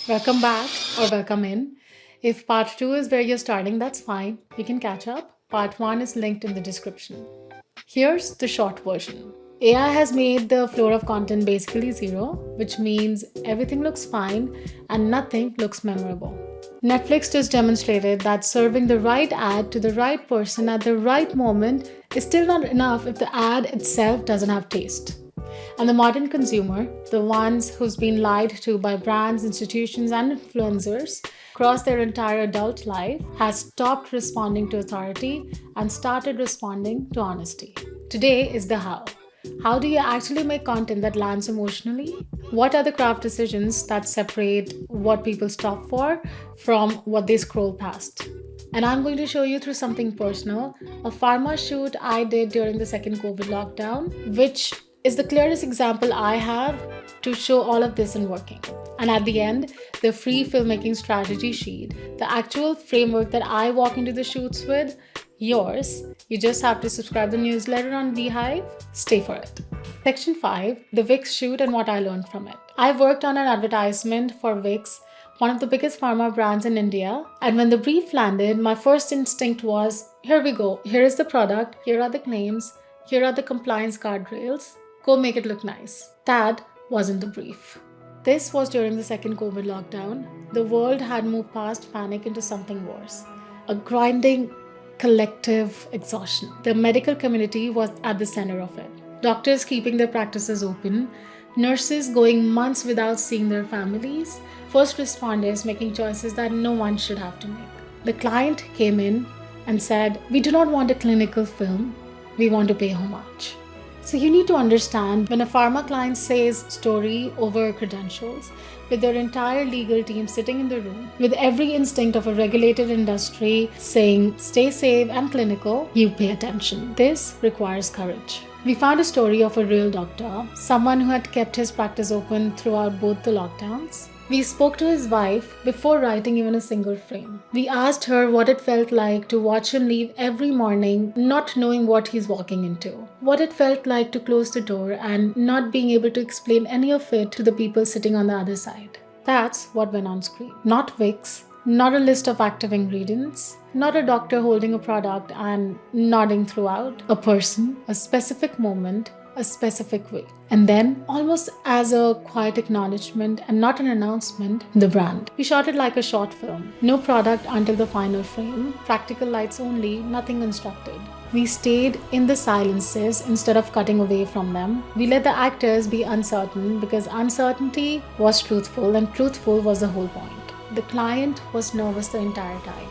Welcome back or welcome in. If part 2 is where you're starting, that's fine. We can catch up. Part 1 is linked in the description. Here's the short version. AI has made the flow of content basically zero, which means everything looks fine and nothing looks memorable. Netflix just demonstrated that serving the right ad to the right person at the right moment is still not enough if the ad itself doesn't have taste. And the modern consumer, the ones who's been lied to by brands, institutions, and influencers across their entire adult life, has stopped responding to authority and started responding to honesty. Today is the how. How do you actually make content that lands emotionally? What are the craft decisions that separate what people stop for from what they scroll past? And I'm going to show you through something personal, a pharma shoot I did during the second COVID lockdown, which is the clearest example I have to show all of this in working. And at the end, the free filmmaking strategy sheet, the actual framework that I walk into the shoots with, yours. You just have to subscribe the newsletter on Beehive. Stay for it. Section 5, the Vicks shoot and what I learned from it. I worked on an advertisement for Vicks, one of the biggest pharma brands in India. And when the brief landed, my first instinct was, here we go. Here is the product. Here are the claims. Here are the compliance guardrails. Go make it look nice. That wasn't the brief. This was during the second COVID lockdown. The world had moved past panic into something worse. A grinding collective exhaustion. The medical community was at the center of it. Doctors keeping their practices open, nurses going months without seeing their families, first responders making choices that no one should have to make. The client came in and said, we do not want a clinical film, we want to pay homage. So you need to understand when a pharma client says story over credentials, with their entire legal team sitting in the room, with every instinct of a regulated industry saying stay safe and clinical, you pay attention. This requires courage. We found a story of a real doctor, someone who had kept his practice open throughout both the lockdowns. We spoke to his wife before writing even a single frame. We asked her what it felt like to watch him leave every morning not knowing what he's walking into. What it felt like to close the door and not being able to explain any of it to the people sitting on the other side. That's what went on screen. Not Vicks, not a list of active ingredients, not a doctor holding a product and nodding throughout. A person, a specific moment, a specific way. And then, almost as a quiet acknowledgement and not an announcement, the brand. We shot it like a short film. No product until the final frame, practical lights only, nothing constructed. We stayed in the silences instead of cutting away from them. We let the actors be uncertain because uncertainty was truthful and truthful was the whole point. The client was nervous the entire time.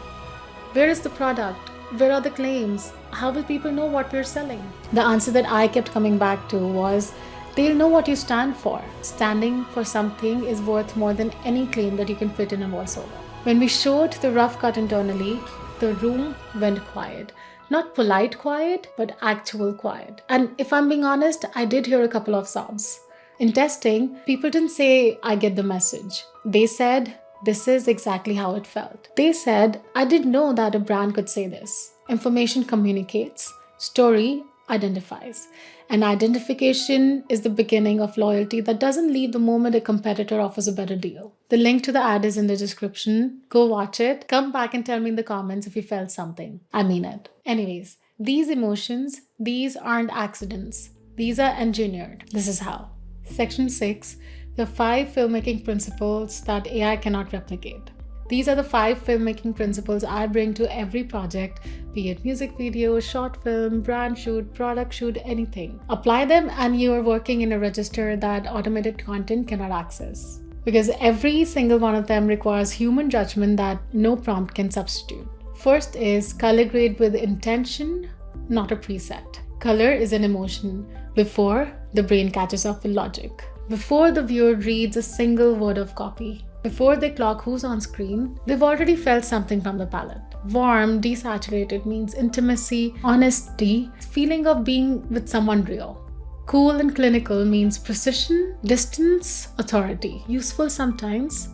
Where is the product? Where are the claims? How will people know what we're selling? The answer that I kept coming back to was, they'll know what you stand for. Standing for something is worth more than any claim that you can fit in a voiceover. When we showed the rough cut internally, the room went quiet. Not polite quiet, but actual quiet. And if I'm being honest, I did hear a couple of sobs. In testing, people didn't say, I get the message. They said, this is exactly how it felt. They said, I didn't know that a brand could say this. Information communicates, story identifies. And identification is the beginning of loyalty that doesn't leave the moment a competitor offers a better deal. The link to the ad is in the description. Go watch it. Come back and tell me in the comments if you felt something. I mean it. Anyways, these emotions, these aren't accidents. These are engineered. This is how. Section 6. The 5 filmmaking principles that AI cannot replicate. These are the 5 filmmaking principles I bring to every project, be it music video, short film, brand shoot, product shoot, anything. Apply them and you are working in a register that automated content cannot access. Because every single one of them requires human judgment that no prompt can substitute. First is color grade with intention, not a preset. Color is an emotion before the brain catches up with logic. Before the viewer reads a single word of copy, before they clock who's on screen, they've already felt something from the palette. Warm, desaturated means intimacy, honesty, feeling of being with someone real. Cool and clinical means precision, distance, authority. Useful sometimes,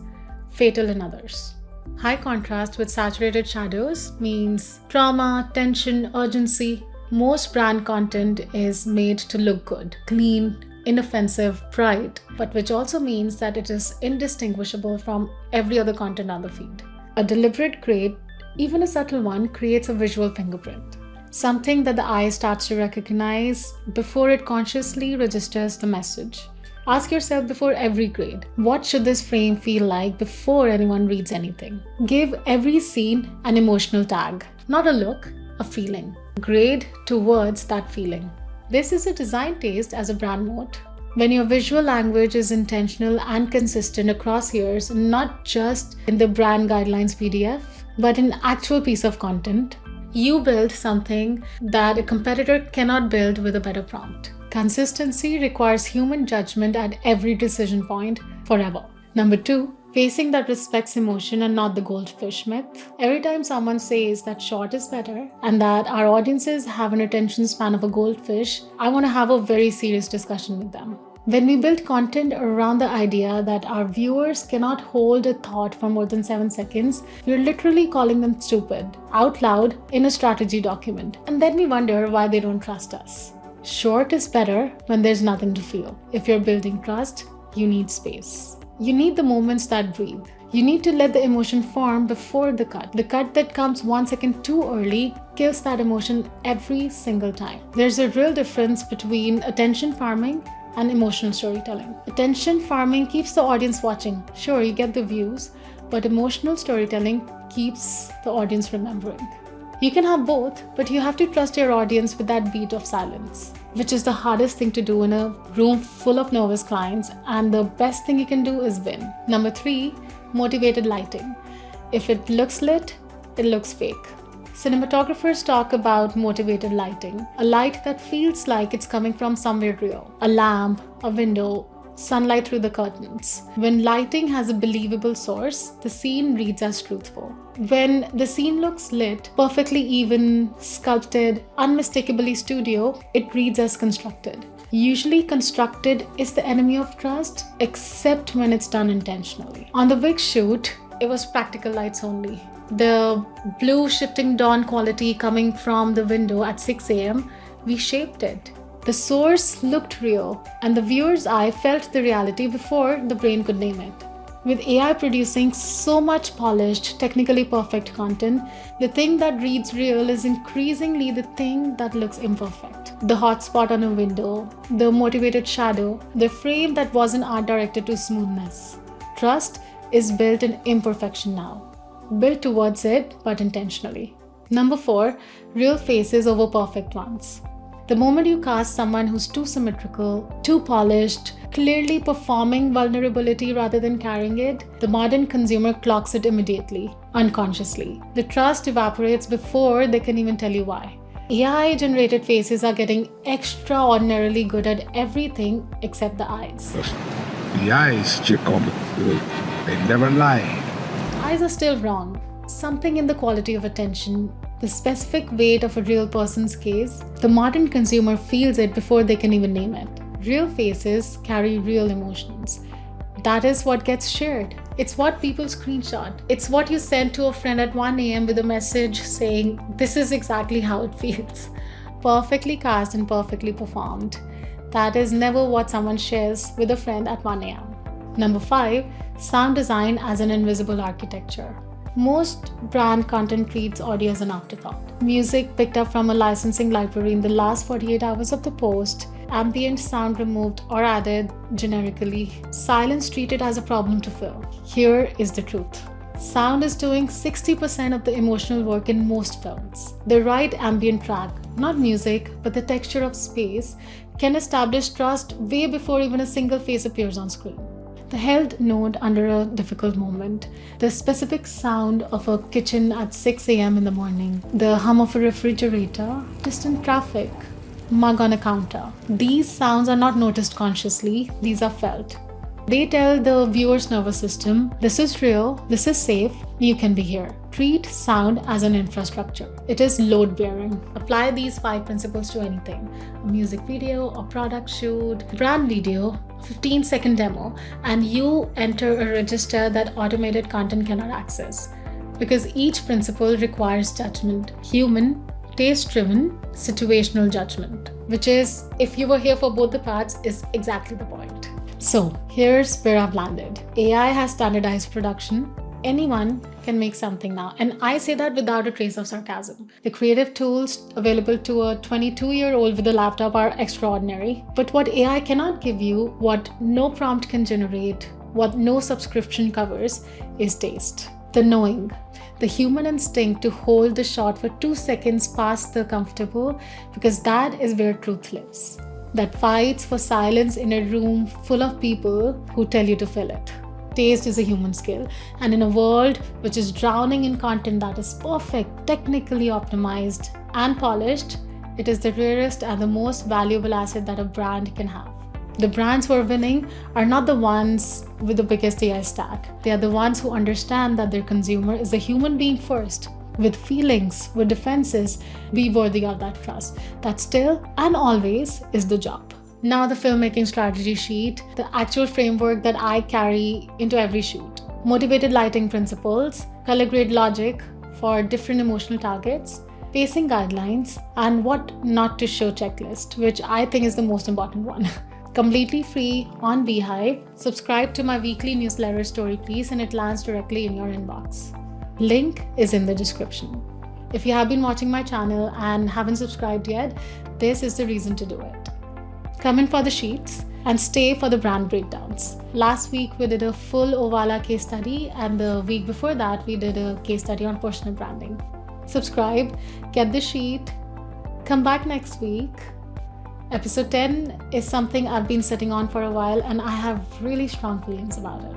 fatal in others. High contrast with saturated shadows means trauma, tension, urgency. Most brand content is made to look good, clean, inoffensive pride, but which also means that it is indistinguishable from every other content on the feed. A deliberate grade, even a subtle one, creates a visual fingerprint, something that the eye starts to recognize before it consciously registers the message. Ask yourself before every grade, what should this frame feel like before anyone reads anything? Give every scene an emotional tag, not a look, a feeling. Grade towards that feeling. This is a design taste as a brand note. When your visual language is intentional and consistent across years, not just in the brand guidelines PDF, but in actual piece of content, you build something that a competitor cannot build with a better prompt. Consistency requires human judgment at every decision point forever. Number 2, facing that respects emotion and not the goldfish myth. Every time someone says that short is better and that our audiences have an attention span of a goldfish, I want to have a very serious discussion with them. When we build content around the idea that our viewers cannot hold a thought for more than 7 seconds, we're literally calling them stupid out loud in a strategy document. And then we wonder why they don't trust us. Short is better when there's nothing to feel. If you're building trust, you need space. You need the moments that breathe. You need to let the emotion form before the cut. The cut that comes 1 second too early kills that emotion every single time. There's a real difference between attention farming and emotional storytelling. Attention farming keeps the audience watching. Sure, you get the views, but emotional storytelling keeps the audience remembering. You can have both, but you have to trust your audience with that beat of silence, which is the hardest thing to do in a room full of nervous clients, and the best thing you can do is win. Number 3, motivated lighting. If it looks lit, it looks fake. Cinematographers talk about motivated lighting, a light that feels like it's coming from somewhere real. A lamp, a window, sunlight through the curtains. When lighting has a believable source, the scene reads as truthful. When the scene looks lit, perfectly even, sculpted, unmistakably studio, it reads as constructed. Usually constructed is the enemy of trust, except when it's done intentionally. On the Vicks shoot, it was practical lights only. The blue shifting dawn quality coming from the window at 6 a.m., we shaped it. The source looked real, and the viewer's eye felt the reality before the brain could name it. With AI producing so much polished, technically perfect content, the thing that reads real is increasingly the thing that looks imperfect. The hot spot on a window, the motivated shadow, the frame that wasn't art directed to smoothness. Trust is built in imperfection now. Built towards it, but intentionally. Number 4, real faces over perfect ones. The moment you cast someone who's too symmetrical, too polished, clearly performing vulnerability rather than carrying it, the modern consumer clocks it immediately, unconsciously. The trust evaporates before they can even tell you why. AI-generated faces are getting extraordinarily good at everything except the eyes. The eyes, Jacob, they never lie. Eyes are still wrong. Something in the quality of attention, the specific weight of a real person's gaze, the modern consumer feels it before they can even name it. Real faces carry real emotions. That is what gets shared. It's what people screenshot. It's what you send to a friend at 1 a.m. with a message saying, "This is exactly how it feels." Perfectly cast and perfectly performed. That is never what someone shares with a friend at 1 a.m. Number 5, sound design as an invisible architecture. Most brand content treats audio as an afterthought. Music picked up from a licensing library in the last 48 hours of the post, ambient sound removed or added generically, silence treated as a problem to fill. Here is the truth. Sound is doing 60% of the emotional work in most films. The right ambient track, not music, but the texture of space, can establish trust way before even a single face appears on screen. The held note under a difficult moment, the specific sound of a kitchen at 6 a.m. in the morning, the hum of a refrigerator, distant traffic, mug on a counter. These sounds are not noticed consciously, these are felt. They tell the viewer's nervous system, this is real, this is safe, you can be here. Treat sound as an infrastructure. It is load-bearing. Apply these 5 principles to anything. A music video, a product shoot, brand video, 15-second demo, and you enter a register that automated content cannot access. Because each principle requires judgment. Human, taste-driven, situational judgment. which is, if you were here for both the parts, is exactly the point. So here's where I've landed. AI has standardized production. Anyone can make something now. And I say that without a trace of sarcasm. The creative tools available to a 22-year-old with a laptop are extraordinary. But what AI cannot give you, what no prompt can generate, what no subscription covers, is taste. The knowing, the human instinct to hold the shot for 2 seconds past the comfortable, because that is where truth lives. That fights for silence in a room full of people who tell you to fill it. Taste is a human skill, and in a world which is drowning in content that is perfect, technically optimized, and polished, it is the rarest and the most valuable asset that a brand can have. The brands who are winning are not the ones with the biggest AI stack. They are the ones who understand that their consumer is a human being first, with feelings, with defenses. Be worthy of that trust. That still and always is the job. Now the filmmaking strategy sheet, the actual framework that I carry into every shoot. Motivated lighting principles, color grade logic for different emotional targets, pacing guidelines, and what not to show checklist, which I think is the most important one. Completely free on Beehive. Subscribe to my weekly newsletter Story Please, and it lands directly in your inbox. Link is in the description. If you have been watching my channel and haven't subscribed yet, this is the reason to do it. Come in for the sheets and stay for the brand breakdowns. Last week we did a full Ovala case study, and the week before that we did a case study on personal branding. Subscribe, get the sheet, come back next week. Episode 10 is something I've been sitting on for a while, and I have really strong feelings about it.